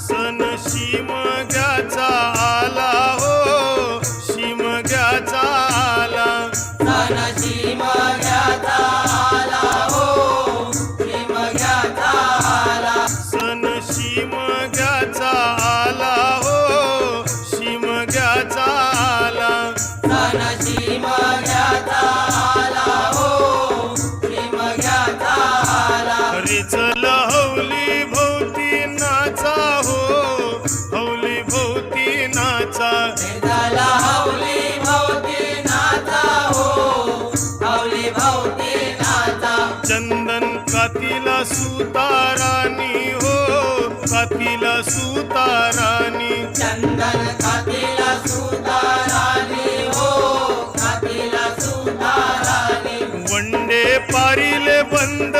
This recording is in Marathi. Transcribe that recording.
सण शिमग्याचा आला हो, शिमग्याचा आला. सण शिमग्याचा आला हो, शिमग्याचा आला. सण शिमग्याचा आला हो, शिमग्याचा आला. सण शिमग्याचा आला हो, शिमग्याचा आला. अरे चल हौली भोवती नाचा हो, हौली भोवती नाचा. चला हौली भोवती नाचा हो, हौली भोवती नाचा. चंदन कातीला सुतारानी हो, कातीला सुतारानी. चंदन कातीला सुतारानी हो, कातीला सुतारानी. वंडे पारिले बंद